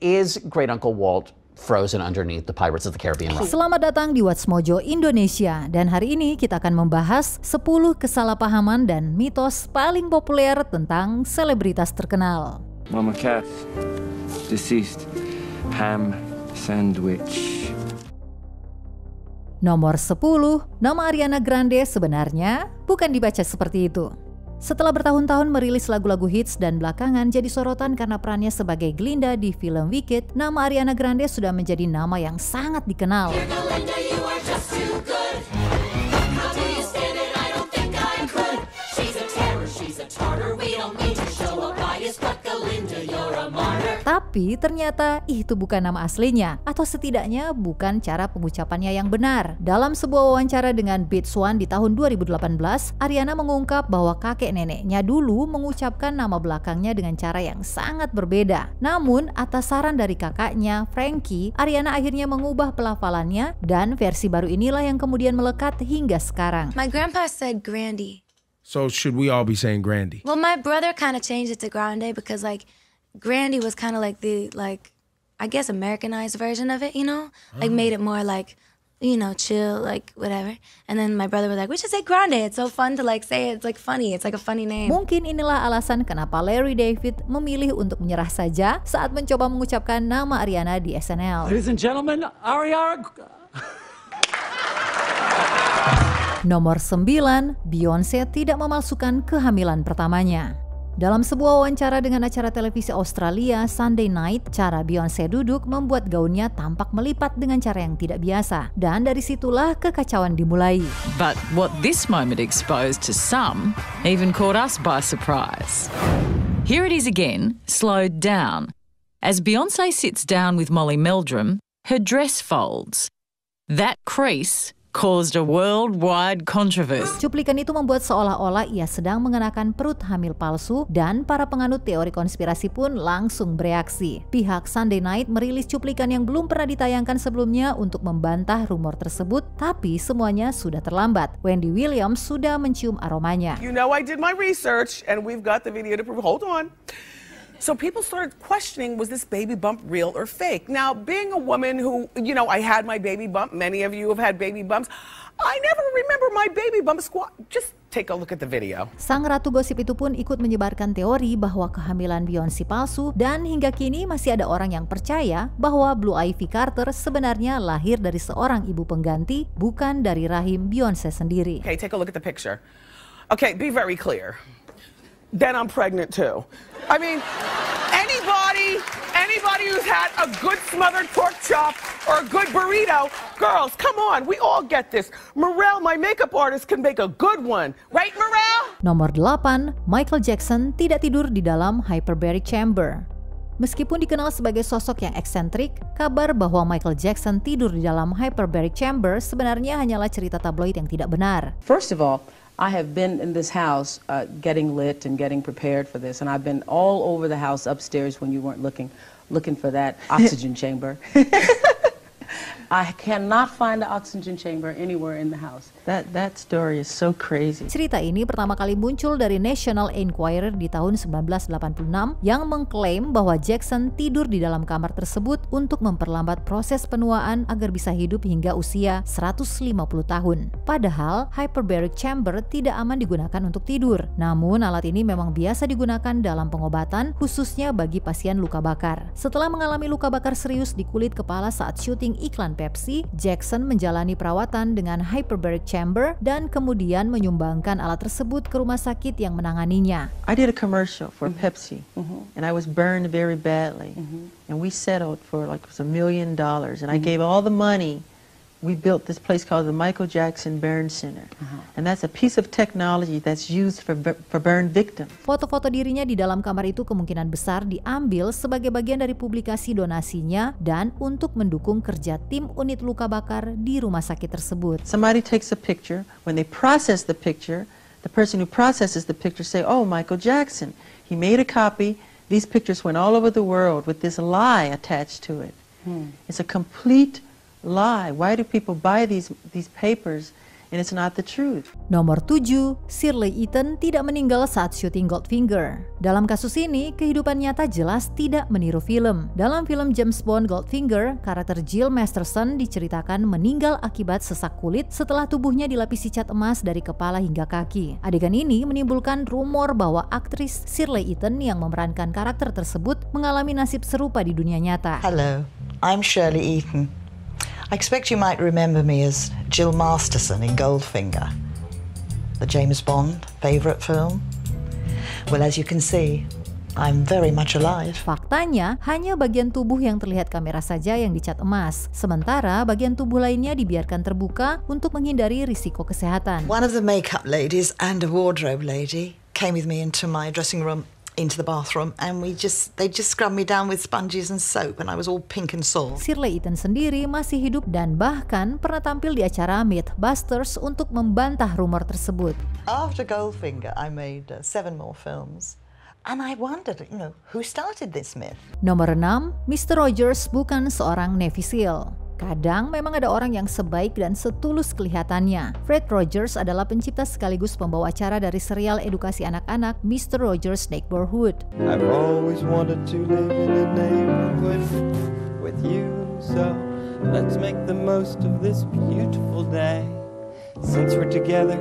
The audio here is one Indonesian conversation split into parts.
Is Great Uncle Walt frozen underneath the Pirates of the Caribbean? Selamat datang di What's Mojo Indonesia. Dan hari ini kita akan membahas 10 kesalahpahaman dan mitos paling populer tentang selebritas terkenal. Mama Kath, deceased. Ham sandwich. Nomor 10, nama Ariana Grande sebenarnya bukan dibaca seperti itu. Setelah bertahun-tahun merilis lagu-lagu hits dan belakangan jadi sorotan karena perannya sebagai Glinda di film Wicked, nama Ariana Grande sudah menjadi nama yang sangat dikenal. Tapi ternyata itu bukan nama aslinya, atau setidaknya bukan cara pengucapannya yang benar. Dalam sebuah wawancara dengan Beats One di tahun 2018, Ariana mengungkap bahwa kakek neneknya dulu mengucapkan nama belakangnya dengan cara yang sangat berbeda. Namun, atas saran dari kakaknya, Frankie, Ariana akhirnya mengubah pelafalannya dan versi baru inilah yang kemudian melekat hingga sekarang. My grandpa said Grandy. So should we all be saying Grandy? Well, my brother kind of changed it to Grande because Grandy was kind of like the I guess Americanized version of it, you know? Like made it more like, you know, chill, like whatever. And then my brother was like, we should say Grande. It's so fun to say it. It's like funny. It's like a funny name. Mungkin inilah alasan kenapa Larry David memilih untuk menyerah saja saat mencoba mengucapkan nama Ariana di SNL. Ladies and gentlemen, Ariana. Nomor 9, Beyonce tidak memalsukan kehamilan pertamanya. Dalam sebuah wawancara dengan acara televisi Australia, Sunday Night, cara Beyonce duduk membuat gaunnya tampak melipat dengan cara yang tidak biasa. Dan dari situlah kekacauan dimulai. But what this moment exposed to some even caught us by surprise. Here it is again, slowed down. As Beyonce sits down with Molly Meldrum, her dress folds. That crease caused a worldwide controversy. Cuplikan itu membuat seolah-olah ia sedang mengenakan perut hamil palsu dan para penganut teori konspirasi pun langsung bereaksi. Pihak Sunday Night merilis cuplikan yang belum pernah ditayangkan sebelumnya untuk membantah rumor tersebut, tapi semuanya sudah terlambat. Wendy Williams sudah mencium aromanya. You know I did my research and we've got the video to prove. Hold on. So people started questioning, was this baby bump real or fake? Now, being a woman who, you know, I had my baby bump, many of you have had baby bumps, I never remember my baby bump squat. Just take a look at the video. Sang ratu gosip itu pun ikut menyebarkan teori bahwa kehamilan Beyonce palsu dan hingga kini masih ada orang yang percaya bahwa Blue Ivy Carter sebenarnya lahir dari seorang ibu pengganti, bukan dari rahim Beyonce sendiri. Okay, take a look at the picture. Okay, be very clear. Then I'm pregnant too. I mean, anybody who's had a good smothered pork chop or a good burrito, girls, come on, we all get this. Morel, my makeup artist, can make a good one. Right, Morel? Nomor 8, Michael Jackson tidak tidur di dalam hyperbaric chamber. Meskipun dikenal sebagai sosok yang eksentrik, kabar bahwa Michael Jackson tidur di dalam hyperbaric chamber sebenarnya hanyalah cerita tabloid yang tidak benar. First of all, I have been in this house getting lit and getting prepared for this, and I've been all over the house upstairs when you weren't looking for that oxygen chamber. I cannot find the oxygen chamber anywhere in the house. That story is so crazy. Cerita ini pertama kali muncul dari National Enquirer di tahun 1986 yang mengklaim bahwa Jackson tidur di dalam kamar tersebut untuk memperlambat proses penuaan agar bisa hidup hingga usia 150 tahun. Padahal hyperbaric chamber tidak aman digunakan untuk tidur. Namun alat ini memang biasa digunakan dalam pengobatan, khususnya bagi pasien luka bakar. Setelah mengalami luka bakar serius di kulit kepala saat syuting iklan Pepsi, Jackson menjalani perawatan dengan hyperbaric chamber dan kemudian menyumbangkan alat tersebut ke rumah sakit yang menanganinya. I did a commercial for Pepsi, and I was burned very badly, and we settled for like $1 million, and I gave all the money. We built this place called the Michael Jackson Burn Center, and that's a piece of technology that's used for burn victims. Foto-foto dirinya di dalam kamar itu kemungkinan besar diambil sebagai bagian dari publikasi donasinya dan untuk mendukung kerja tim unit luka bakar di rumah sakit tersebut. Somebody takes a picture. When they process the picture, the person who processes the picture say, "Oh, Michael Jackson. He made a copy. These pictures went all over the world with this lie attached to it." It's a complete lie. Why do people buy these papers and it's not the truth. Nomor 7, Shirley Eaton tidak meninggal saat syuting Goldfinger. Dalam kasus ini, kehidupan nyata jelas tidak meniru film. Dalam film James Bond Goldfinger, karakter Jill Masterson diceritakan meninggal akibat sesak kulit setelah tubuhnya dilapisi cat emas dari kepala hingga kaki. Adegan ini menimbulkan rumor bahwa aktris Shirley Eaton yang memerankan karakter tersebut mengalami nasib serupa di dunia nyata. Hello, I'm Shirley Eaton. I expect you might remember me as Jill Masterson in Goldfinger, the James Bond favorite film. Well, as you can see, I'm very much alive. Faktanya, hanya bagian tubuh yang terlihat kamera saja yang dicat emas, sementara bagian tubuh lainnya dibiarkan terbuka untuk menghindari risiko kesehatan. One of the makeup ladies and a wardrobe lady came with me into my dressing room, into the bathroom, and they just scrubbed me down with sponges and soap, and I was all pink and sore. Shirley Eaton sendiri masih hidup dan bahkan pernah tampil di acara Mythbusters untuk membantah rumor tersebut. After Goldfinger, I made 7 more films. And I wondered, who started this myth? Nomor 6, Mr. Rogers bukan seorang Navy SEAL. Kadang memang ada orang yang sebaik dan setulus kelihatannya. Fred Rogers adalah pencipta sekaligus pembawa acara dari serial edukasi anak-anak Mr. Rogers' Neighborhood. I've always wanted to live in a neighborhood with you, so let's make the most of this beautiful day. Since we're together,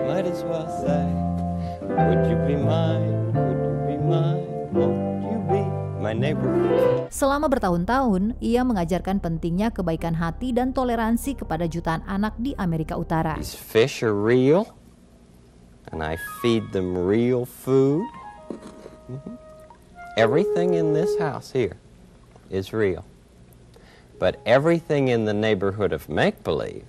might as well say, would you be mine, would you be mine, won't you be my neighborhood. Selama bertahun-tahun, ia mengajarkan pentingnya kebaikan hati dan toleransi kepada jutaan anak di Amerika Utara. These fish are real, and I feed them real food. Everything in this house here is real, but everything in the neighborhood of make-believe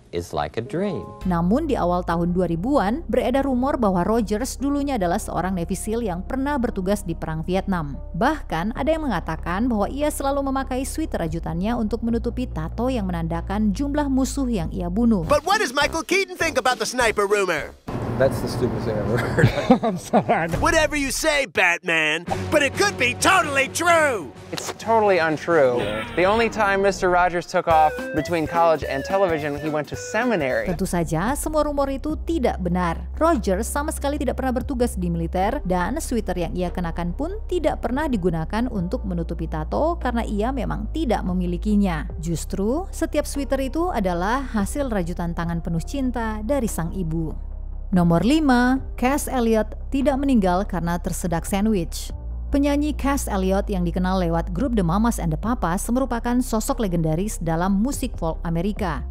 is like a dream. Namun di awal tahun 2000-an, beredar rumor bahwa Rogers dulunya adalah seorang Navy SEAL yang pernah bertugas di Perang Vietnam. Bahkan ada yang mengatakan bahwa ia selalu memakai sweater rajutannya untuk menutupi tato yang menandakan jumlah musuh yang ia bunuh. But what does Michael Keaton think about the sniper rumor? That's the stupidest thing I've ever heard. I'm sorry. Whatever you say, Batman, but it could be totally true. It's totally untrue. The only time Mr. Rogers took off between college and television, he went to seminary. Tentu saja, semua rumor itu tidak benar. Rogers sama sekali tidak pernah bertugas di militer, dan sweater yang ia kenakan pun tidak pernah digunakan untuk menutupi tato karena ia memang tidak memilikinya. Justru, setiap sweater itu adalah hasil rajutan tangan penuh cinta dari sang ibu. Nomor 5, Cass Elliot tidak meninggal karena tersedak sandwich. Penyanyi Cass Elliot yang dikenal lewat grup The Mamas and the Papas merupakan sosok legendaris dalam musik folk Amerika.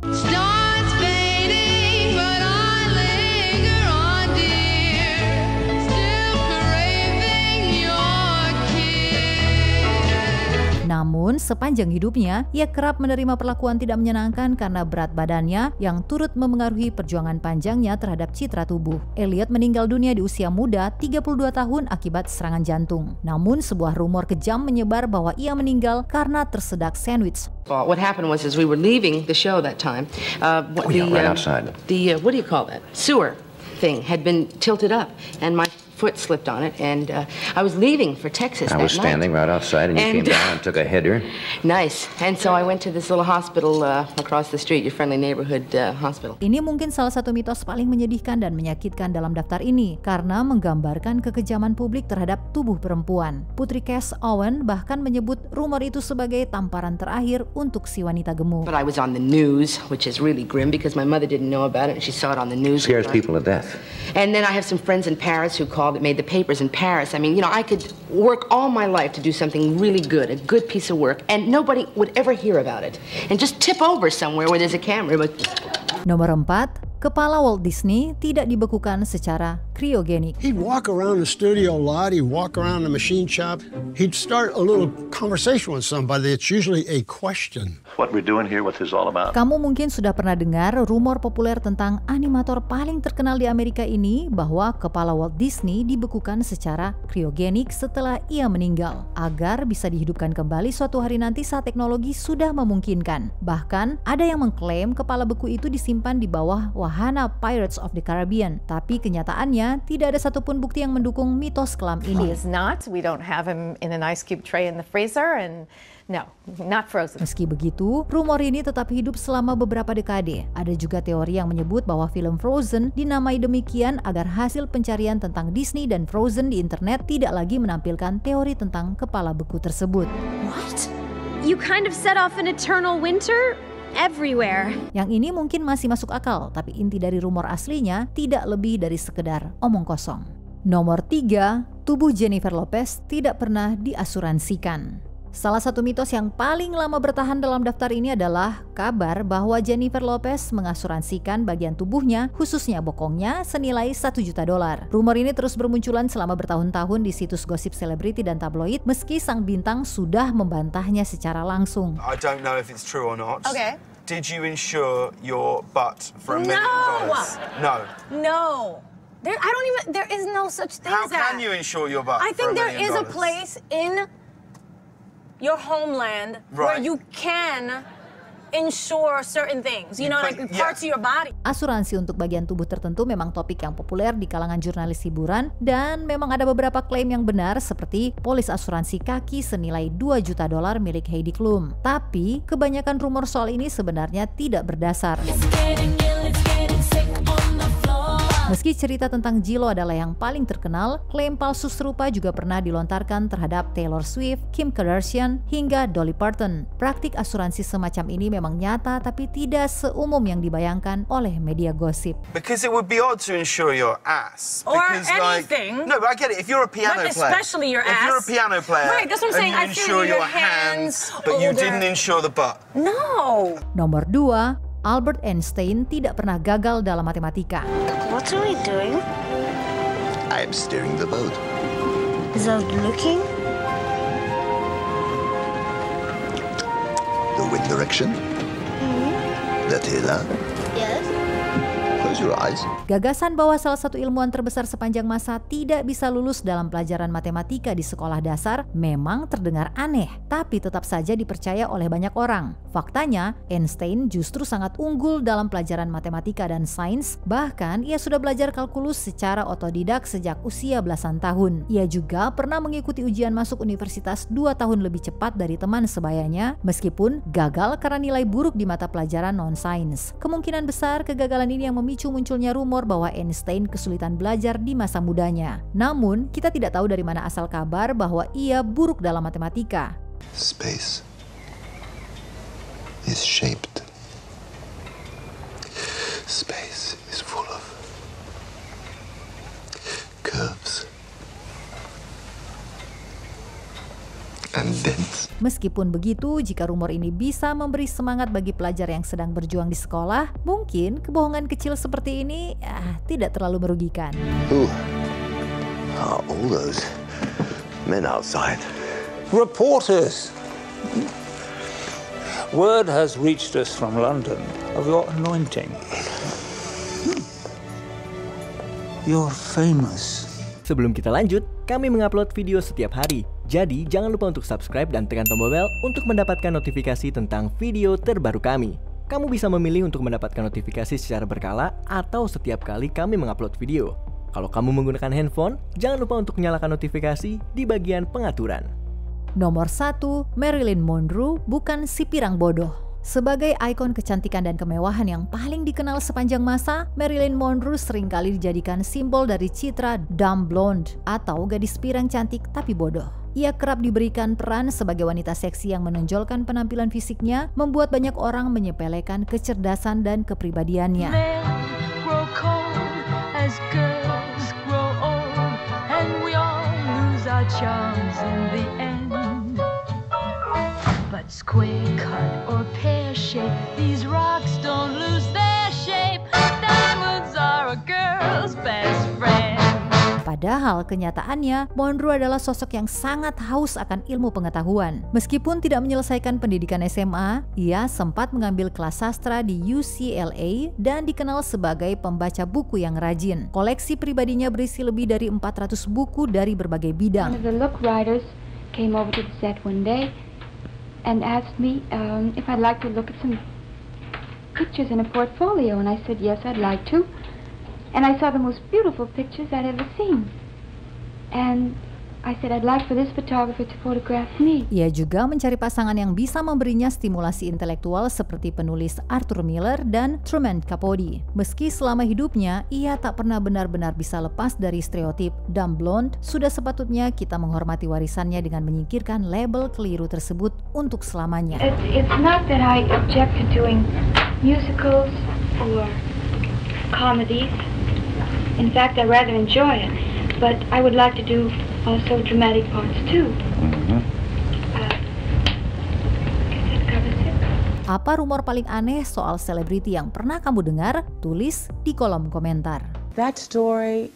Namun, sepanjang hidupnya, ia kerap menerima perlakuan tidak menyenangkan karena berat badannya yang turut memengaruhi perjuangan panjangnya terhadap citra tubuh. Elliot meninggal dunia di usia muda, 32 tahun akibat serangan jantung. Namun, sebuah rumor kejam menyebar bahwa ia meninggal karena tersedak sandwich. What happened was, as we were leaving the show that time, right outside. What do you call that? Sewer thing had been tilted up, and my foot slipped on it, and I was leaving for Texas that night. I was standing right outside, and you came down and took a header. Nice. And so I went to this little hospital across the street, your friendly neighborhood hospital. Ini mungkin salah satu mitos paling menyedihkan dan menyakitkan dalam daftar ini, karena menggambarkan kekejaman publik terhadap tubuh perempuan. Putri Cass Owen bahkan menyebut rumor itu sebagai tamparan terakhir untuk si wanita gemuk. But I was on the news, which is really grim because my mother didn't know about it, and she saw it on the news. Scares people to death. And then I have some friends in Paris who called. It made the papers in Paris. I mean, I could work all my life to do something really good, a good piece of work, and nobody would ever hear about it. And just tip over somewhere where there's a camera. But... Nomor 4, kepala Walt Disney tidak dibekukan secara kriogenik. He'd walk around the studio a lot, he'd walk around the machine shop, he'd start a little conversation with somebody. It's usually a question. What we're doing here, what this is all about. Kamu mungkin sudah pernah dengar rumor populer tentang animator paling terkenal di Amerika ini bahwa kepala Walt Disney dibekukan secara kriogenik setelah ia meninggal agar bisa dihidupkan kembali suatu hari nanti saat teknologi sudah memungkinkan. Bahkan ada yang mengklaim kepala beku itu disimpan di bawah wahana Pirates of the Caribbean. Tapi kenyataannya tidak ada satupun bukti yang mendukung mitos kelam ini. He is not. We don't have him in an ice cube tray in the freezer, and no, not frozen. Meski begitu, rumor ini tetap hidup selama beberapa dekade. Ada juga teori yang menyebut bahwa film Frozen dinamai demikian agar hasil pencarian tentang Disney dan Frozen di internet tidak lagi menampilkan teori tentang kepala beku tersebut. What? You kind of set off an eternal winter? Everywhere. Yang ini mungkin masih masuk akal, tapi inti dari rumor aslinya tidak lebih dari sekedar omong kosong. Nomor 3, tubuh Jennifer Lopez tidak pernah diasuransikan. Salah satu mitos yang paling lama bertahan dalam daftar ini adalah kabar bahwa Jennifer Lopez mengasuransikan bagian tubuhnya, khususnya bokongnya, senilai $1 juta. Rumor ini terus bermunculan selama bertahun-tahun di situs gosip selebriti dan tabloid, meski sang bintang sudah membantahnya secara langsung. I don't know if it's true or not. Okay. Did you insure your butt for $1 million? No. No. There is no such thing as that. How can you insure your butt I think there is a place in your homeland where you can insure certain things, you know, like parts of your body. Asuransi untuk bagian tubuh tertentu memang topik yang populer di kalangan jurnalis hiburan, dan memang ada beberapa klaim yang benar seperti polis asuransi kaki senilai $2 juta milik Heidi Klum. Tapi kebanyakan rumor soal ini sebenarnya tidak berdasar. Meski cerita tentang J.Lo adalah yang paling terkenal, klaim palsu serupa juga pernah dilontarkan terhadap Taylor Swift, Kim Kardashian, hingga Dolly Parton. Praktik asuransi semacam ini memang nyata, tapi tidak seumum yang dibayangkan oleh media gosip. Because it would be odd to insure your ass. Or because, anything. No, but I get it. If you're a piano but player. especially your ass. If you're a piano player. Right, that's what I'm saying. And you insure your hands, but you didn't insure the butt. No. Nomor 2, Albert Einstein tidak pernah gagal dalam matematika. What are we doing? I'm steering the boat. Without looking? The wind direction? The tiller? Yes. Close your eyes. Gagasan bahwa salah satu ilmuwan terbesar sepanjang masa tidak bisa lulus dalam pelajaran matematika di sekolah dasar memang terdengar aneh, tapi tetap saja dipercaya oleh banyak orang. Faktanya, Einstein justru sangat unggul dalam pelajaran matematika dan sains, bahkan ia sudah belajar kalkulus secara otodidak sejak usia belasan tahun. Ia juga pernah mengikuti ujian masuk universitas 2 tahun lebih cepat dari teman sebayanya, meskipun gagal karena nilai buruk di mata pelajaran non-sains. Kemungkinan besar kegagalan ini yang memicu munculnya rumor bahwa Einstein kesulitan belajar di masa mudanya. Namun, kita tidak tahu dari mana asal kabar bahwa ia buruk dalam matematika. Space is shaped. Space is full of curves and dents. Meskipun begitu, jika rumor ini bisa memberi semangat bagi pelajar yang sedang berjuang di sekolah, mungkin kebohongan kecil seperti ini tidak terlalu merugikan. Who are all those men outside? Reporters. Word has reached us from London of your anointing. You're famous. Sebelum kita lanjut, kami mengupload video setiap hari. Jadi jangan lupa untuk subscribe dan tekan tombol bel untuk mendapatkan notifikasi tentang video terbaru kami. Kamu bisa memilih untuk mendapatkan notifikasi secara berkala atau setiap kali kami mengupload video. Kalau kamu menggunakan handphone, jangan lupa untuk nyalakan notifikasi di bagian pengaturan. Nomor 1, Marilyn Monroe bukan si pirang bodoh. Sebagai ikon kecantikan dan kemewahan yang paling dikenal sepanjang masa, Marilyn Monroe seringkali dijadikan simbol dari citra dumb blonde atau gadis pirang cantik tapi bodoh. Ia kerap diberikan peran sebagai wanita seksi yang menonjolkan penampilan fisiknya, membuat banyak orang menyepelekan kecerdasan dan kepribadiannya. Square cut or pear shape, these rocks don't lose their shape. Diamonds are a girl's best friend. Padahal kenyataannya, Monroe adalah sosok yang sangat haus akan ilmu pengetahuan. Meskipun tidak menyelesaikan pendidikan SMA, ia sempat mengambil kelas sastra di UCLA dan dikenal sebagai pembaca buku yang rajin. Koleksi pribadinya berisi lebih dari 400 buku dari berbagai bidang. One of the look writers came over to the set one day and asked me if I'd like to look at some pictures in a portfolio, and I said, yes, I'd like to. And I saw the most beautiful pictures I'd ever seen. And I said, I'd like for this photographer to photograph me. Ia juga mencari pasangan yang bisa memberinya stimulasi intelektual seperti penulis Arthur Miller dan Truman Capote. Meski selama hidupnya, ia tak pernah benar-benar bisa lepas dari stereotip dumb blonde, sudah sepatutnya kita menghormati warisannya dengan menyingkirkan label keliru tersebut untuk selamanya. It's not that I object to doing musicals or comedies. In fact, I rather enjoy it. But I would like to do also dramatic parts too. Apa rumor paling aneh soal selebriti yang pernah kamu dengar? Tulis di kolom komentar. That story,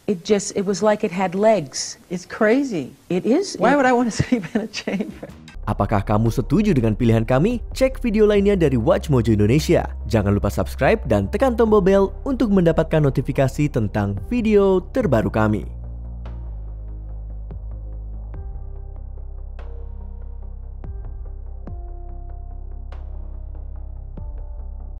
it was like it had legs. It's crazy. It is. Why would I want to sleep in a chamber? Apakah kamu setuju dengan pilihan kami? Cek video lainnya dari Watch Mojo Indonesia. Jangan lupa subscribe dan tekan tombol bel untuk mendapatkan notifikasi tentang video terbaru kami.